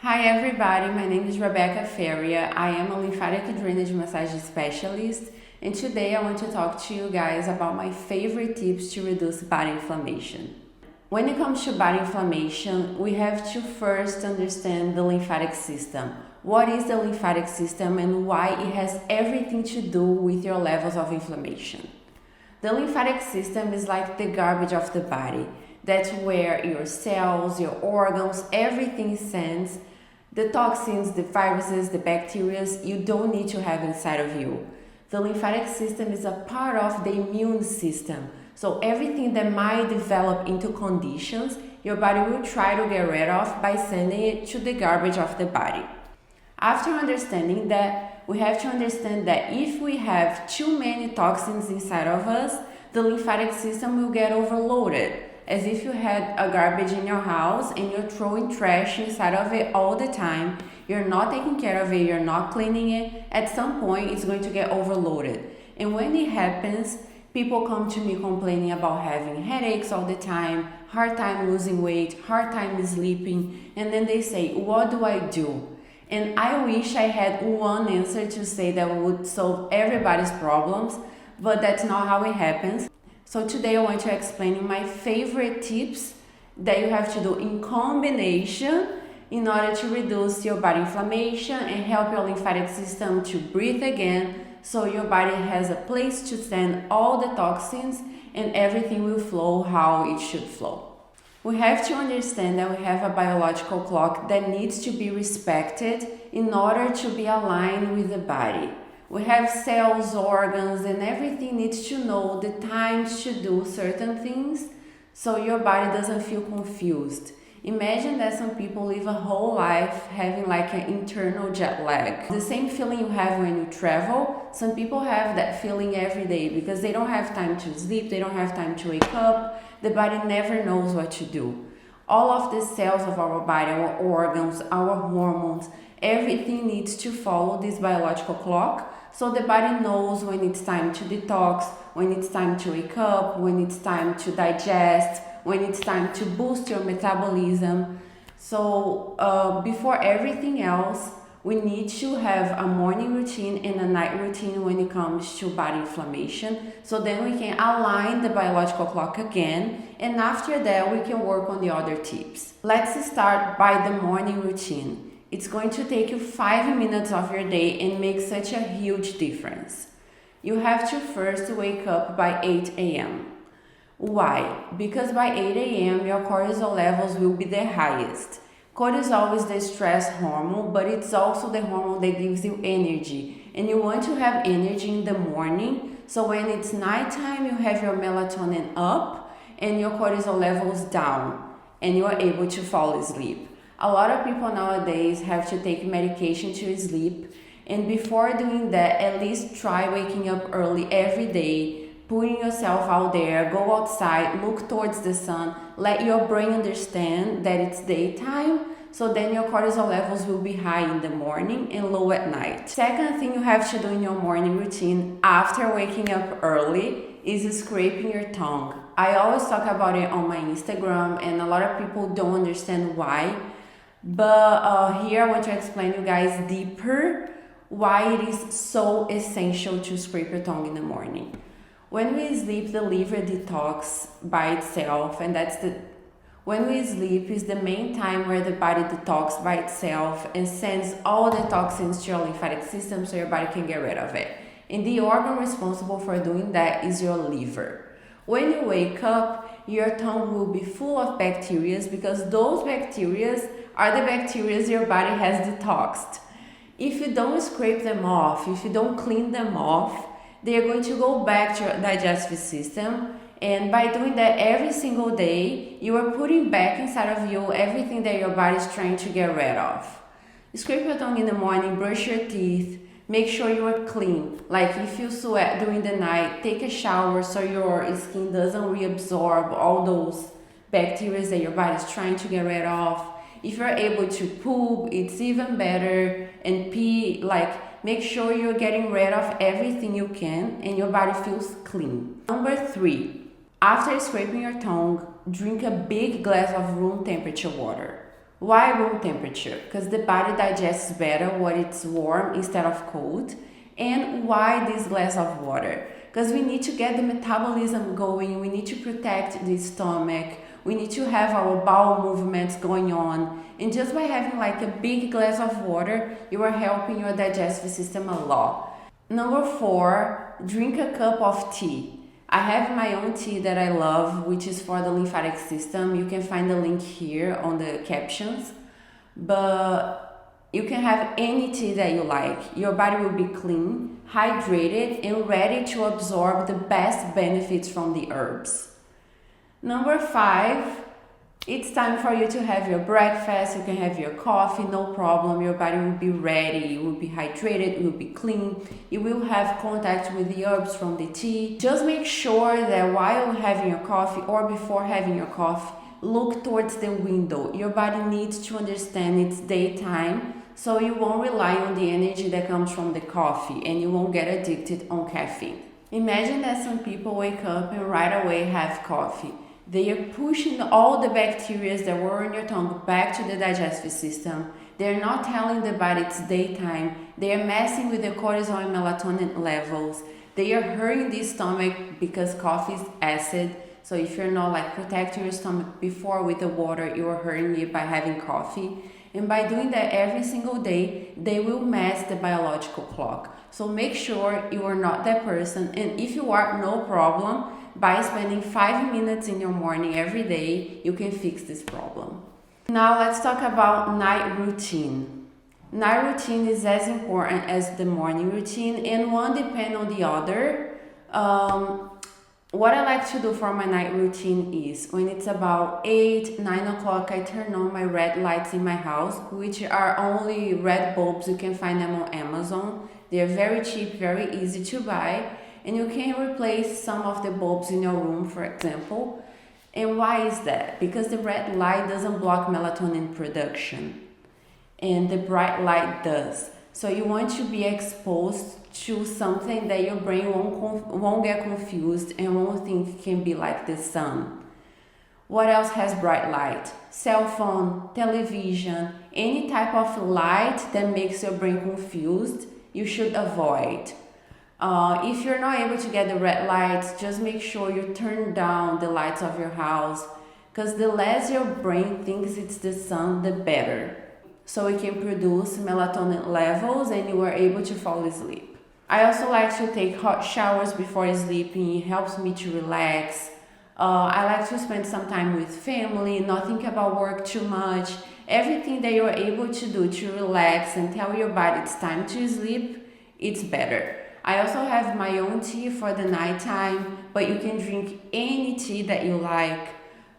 Hi everybody, my name is Rebecca Feria. I am a lymphatic drainage massage specialist, and today I want to talk to you guys about my favorite tips to reduce body inflammation. When it comes to body inflammation, we have to first understand the lymphatic system. What is the lymphatic system and why it has everything to do with your levels of inflammation. The lymphatic system is like the garbage of the body. That's where your cells, your organs, everything sends the toxins, the viruses, the bacteria you don't need to have inside of you. The lymphatic system is a part of the immune system. So everything that might develop into conditions, your body will try to get rid of by sending it to the garbage of the body. After understanding that, we have to understand that if we have too many toxins inside of us, the lymphatic system will get overloaded. As if you had a garbage in your house and you're throwing trash inside of it all the time. You're not taking care of it, you're not cleaning it. At some point, it's going to get overloaded. And when it happens, people come to me complaining about having headaches all the time, hard time losing weight, hard time sleeping, and then they say, what do I do? And I wish I had one answer to say that would solve everybody's problems, but that's not how it happens. So today I want to explain you my favorite tips that you have to do in combination in order to reduce your body inflammation and help your lymphatic system to breathe again, so your body has a place to send all the toxins and everything will flow how it should flow. We have to understand that we have a biological clock that needs to be respected in order to be aligned with the body. We have cells, organs, and everything needs to know the times to do certain things so your body doesn't feel confused. Imagine that some people live a whole life having like an internal jet lag. The same feeling you have when you travel, some people have that feeling every day because they don't have time to sleep, they don't have time to wake up, the body never knows what to do. All of the cells of our body, our organs, our hormones, everything needs to follow this biological clock so the body knows when it's time to detox, when it's time to wake up, when it's time to digest, when it's time to boost your metabolism. So before everything else, we need to have a morning routine and a night routine when it comes to body inflammation. So then we can align the biological clock again. And after that, we can work on the other tips. Let's start by the morning routine. It's going to take you 5 minutes of your day and make such a huge difference. You have to first wake up by 8 a.m. Why? Because by 8 a.m. your cortisol levels will be the highest. Cortisol is the stress hormone, but it's also the hormone that gives you energy. And you want to have energy in the morning, so when it's nighttime, you have your melatonin up and your cortisol levels down, and you are able to fall asleep. A lot of people nowadays have to take medication to sleep, and before doing that, at least try waking up early every day, putting yourself out there, go outside, look towards the sun, let your brain understand that it's daytime, so then your cortisol levels will be high in the morning and low at night. Second thing you have to do in your morning routine after waking up early is scraping your tongue. I always talk about it on my Instagram, and a lot of people don't understand why. But here I want to explain you guys deeper why it is so essential to scrape your tongue in the morning. When we sleep, the liver detox by itself, and when we sleep is the main time where the body detox by itself and sends all the toxins to your lymphatic system so your body can get rid of it. And the organ responsible for doing that is your liver. When you wake up, your tongue will be full of bacteria because those bacteria are the bacteria your body has detoxed. If you don't scrape them off, if you don't clean them off, they are going to go back to your digestive system, and by doing that every single day, you are putting back inside of you everything that your body is trying to get rid of. Scrape your tongue in the morning, brush your teeth, make sure you are clean. Like if you sweat during the night, take a shower so your skin doesn't reabsorb all those bacteria that your body is trying to get rid of. If you're able to poop, it's even better. And pee, make sure you're getting rid of everything you can and your body feels clean. Number 3, after scraping your tongue, drink a big glass of room temperature water. Why room temperature? Because the body digests better when it's warm instead of cold. And why this glass of water? Because we need to get the metabolism going, we need to protect the stomach, we need to have our bowel movements going on. And just by having like a big glass of water, you are helping your digestive system a lot. Number 4, drink a cup of tea. I have my own tea that I love, which is for the lymphatic system. You can find the link here on the captions. But you can have any tea that you like. Your body will be clean, hydrated, and ready to absorb the best benefits from the herbs. Number 5, it's time for you to have your breakfast. You can have your coffee, no problem. Your body will be ready, you will be hydrated, you will be clean. You will have contact with the herbs from the tea. Just make sure that while having your coffee or before having your coffee, look towards the window. Your body needs to understand it's daytime, so you won't rely on the energy that comes from the coffee and you won't get addicted on caffeine. Imagine that some people wake up and right away have coffee. They are pushing all the bacteria that were in your tongue back to the digestive system. They're not telling the body it's daytime. They are messing with the cortisol and melatonin levels. They are hurting the stomach because coffee is acid. So if you're not like protecting your stomach before with the water, you are hurting it by having coffee. And by doing that every single day, they will mess the biological clock. So make sure you are not that person. And if you are, no problem. By spending 5 minutes in your morning every day, you can fix this problem. Now let's talk about night routine. Night routine is as important as the morning routine, and one depends on the other. What I like to do for my night routine is when it's about 8, 9 o'clock, I turn on my red lights in my house, which are only red bulbs. You can find them on Amazon. They're very cheap, very easy to buy, and you can replace some of the bulbs in your room, for example. And why is that? Because the red light doesn't block melatonin production, and the bright light does. So you want to be exposed to something that your brain won't get confused and won't think can be like the sun. What else has bright light? Cell phone, television, any type of light that makes your brain confused, you should avoid. If you're not able to get the red lights, just make sure you turn down the lights of your house, because the less your brain thinks it's the sun, the better. So it can produce melatonin levels and you are able to fall asleep. I also like to take hot showers before sleeping. It helps me to relax. I like to spend some time with family, not think about work too much. Everything that you're able to do to relax and tell your body it's time to sleep, it's better. I also have my own tea for the nighttime, but you can drink any tea that you like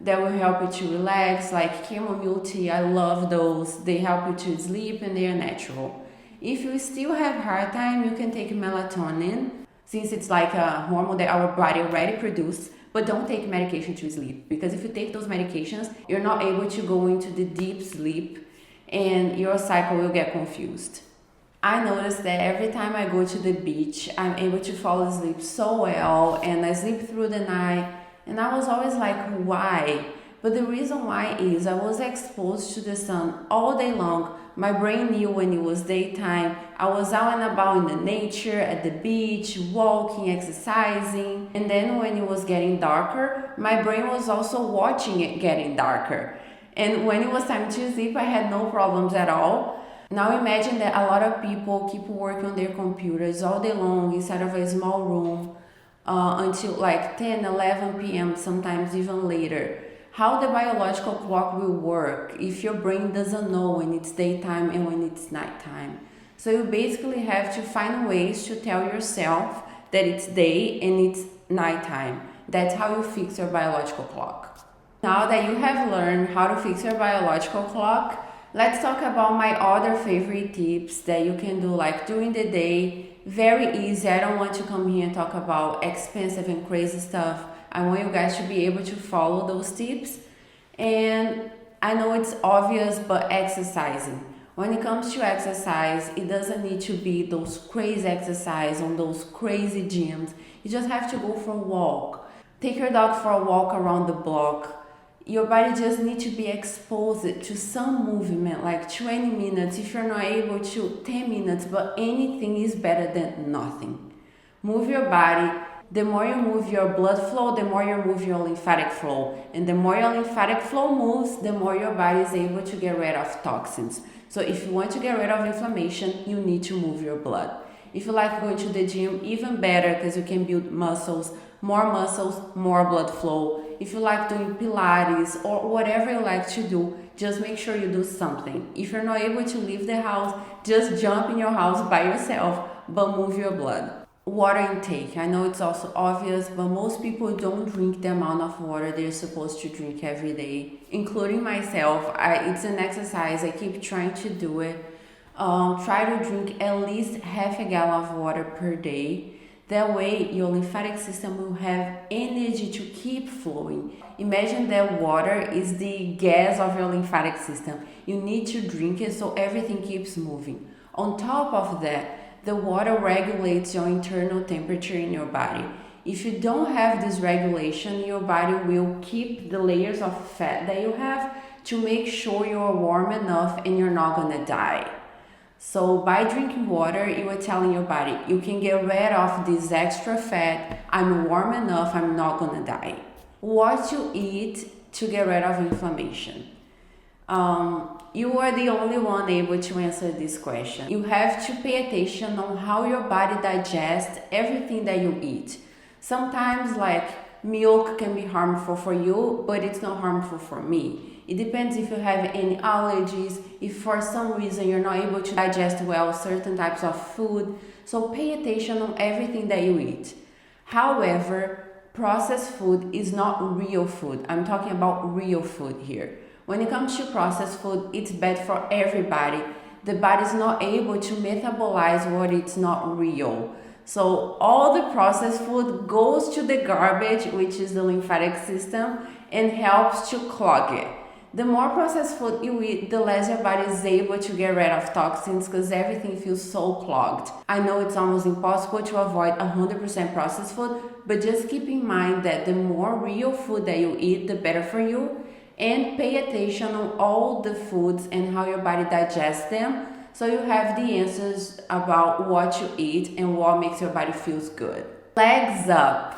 that will help you to relax, like chamomile tea. I love those. They help you to sleep and they are natural. If you still have hard time, you can take melatonin, since it's like a hormone that our body already produces, but don't take medication to sleep, because if you take those medications, you're not able to go into the deep sleep and your cycle will get confused. I noticed that every time I go to the beach, I'm able to fall asleep so well and I sleep through the night. And I was always like, why? But the reason why is I was exposed to the sun all day long. My brain knew when it was daytime. I was out and about in the nature, at the beach, walking, exercising. And then when it was getting darker, my brain was also watching it getting darker. And when it was time to sleep, I had no problems at all. Now imagine that a lot of people keep working on their computers all day long inside of a small room, until like 10, 11 p.m., sometimes even later. How the biological clock will work if your brain doesn't know when it's daytime and when it's nighttime. So you basically have to find ways to tell yourself that it's day and it's nighttime. That's how you fix your biological clock. Now that you have learned how to fix your biological clock, let's talk about my other favorite tips that you can do like during the day. Very easy. I don't want to come here and talk about expensive and crazy stuff. I want you guys to be able to follow those tips. And I know it's obvious, but exercising. When it comes to exercise, it doesn't need to be those crazy exercise on those crazy gyms. You just have to go for a walk. Take your dog for a walk around the block. Your body just needs to be exposed to some movement, like 20 minutes. If you're not able to, 10 minutes, but anything is better than nothing. Move your body. The more you move your blood flow, the more you move your lymphatic flow. And the more your lymphatic flow moves, the more your body is able to get rid of toxins. So if you want to get rid of inflammation, you need to move your blood. If you like going to the gym, even better, because you can build muscles, more blood flow. If you like doing Pilates or whatever you like to do, just make sure you do something. If you're not able to leave the house, just jump in your house by yourself, but move your blood. Water intake. I know it's also obvious, but most people don't drink the amount of water they're supposed to drink every day, including myself. It's an exercise. I keep trying to do it. Try to drink at least half a gallon of water per day. That way, your lymphatic system will have energy to keep flowing. Imagine that water is the gas of your lymphatic system. You need to drink it so everything keeps moving. On top of that, the water regulates your internal temperature in your body. If you don't have this regulation, your body will keep the layers of fat that you have to make sure you're warm enough and you're not gonna die. So by drinking water, you are telling your body, you can get rid of this extra fat, I'm warm enough, I'm not gonna die. What to eat to get rid of inflammation? You are the only one able to answer this question. You have to pay attention on how your body digests everything that you eat. Sometimes like milk can be harmful for you, but it's not harmful for me. It depends if you have any allergies, if for some reason you're not able to digest well certain types of food. So pay attention on everything that you eat. However, processed food is not real food. I'm talking about real food here. When it comes to processed food, it's bad for everybody. The body is not able to metabolize what it's not real. So all the processed food goes to the garbage, which is the lymphatic system, and helps to clog it. The more processed food you eat, the less your body is able to get rid of toxins because everything feels so clogged. I know it's almost impossible to avoid 100% processed food, but just keep in mind that the more real food that you eat, the better for you. And pay attention on all the foods and how your body digests them, so you have the answers about what you eat and what makes your body feels good. Legs up.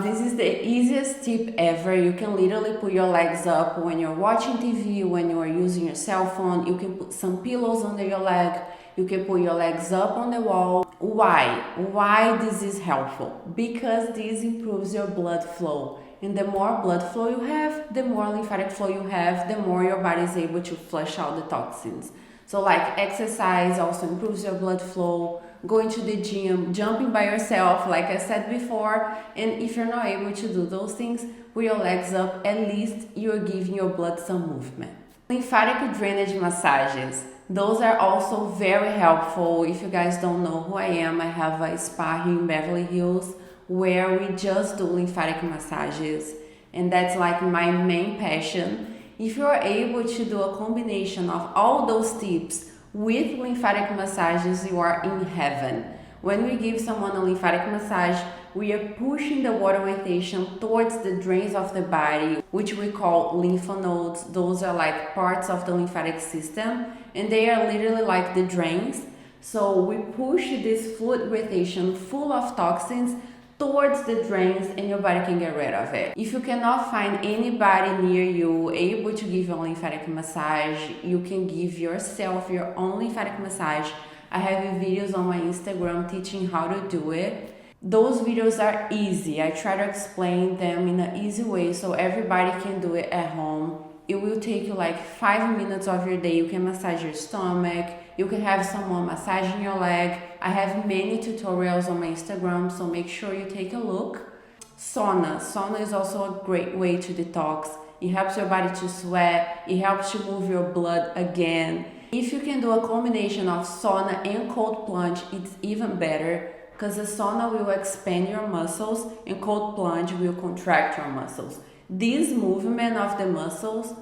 This is the easiest tip ever. You can literally put your legs up when you're watching TV, when you are using your cell phone. You can put some pillows under your leg. You can put your legs up on the wall. Why? Why this is helpful? Because this improves your blood flow. And the more blood flow you have, the more lymphatic flow you have, the more your body is able to flush out the toxins. So like exercise also improves your blood flow, going to the gym, jumping by yourself, like I said before. And if you're not able to do those things with your legs up, at least you're giving your blood some movement. Lymphatic drainage massages. Those are also very helpful. If you guys don't know who I am, I have a spa here in Beverly Hills where we just do lymphatic massages, and that's like my main passion. If you're able to do a combination of all those tips with lymphatic massages, you are in heaven. When we give someone a lymphatic massage, we are pushing the water rotation towards the drains of the body, which we call lymph nodes. Those are like parts of the lymphatic system, and they are literally like the drains. So we push this fluid rotation full of toxins towards the drains, and your body can get rid of it. If you cannot find anybody near you able to give you a lymphatic massage, you can give yourself your own lymphatic massage. I have videos on my Instagram teaching how to do it. Those videos are easy. I try to explain them in an easy way so everybody can do it at home. It will take you like 5 minutes of your day. You can massage your stomach. You can have someone massaging your leg. I have many tutorials on my Instagram, so make sure you take a look. Sauna. Sauna is also a great way to detox. It helps your body to sweat. It helps to move your blood again. If you can do a combination of sauna and cold plunge, it's even better because the sauna will expand your muscles and cold plunge will contract your muscles. This movement of the muscles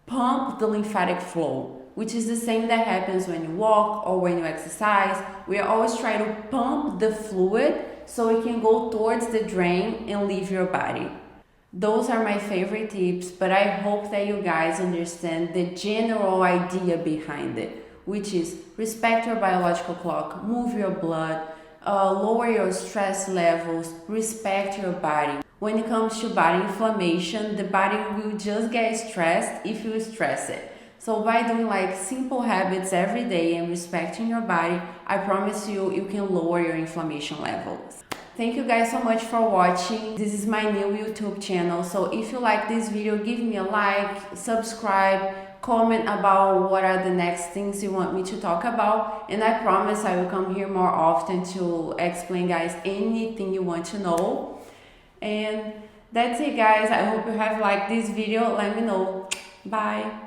pump the lymphatic flow, which is the same that happens when you walk or when you exercise. We are always trying to pump the fluid so it can go towards the drain and leave your body. Those are my favorite tips, but I hope that you guys understand the general idea behind it, which is respect your biological clock, move your blood, lower your stress levels, respect your body. When it comes to body inflammation, the body will just get stressed if you stress it. So by doing like simple habits every day and respecting your body, I promise you, you can lower your inflammation levels. Thank you guys so much for watching. This is my new YouTube channel, so if you like this video, give me a like, subscribe, comment about what are the next things you want me to talk about, and I promise I will come here more often to explain guys anything you want to know. And that's it guys, I hope you have liked this video. Let me know. Bye.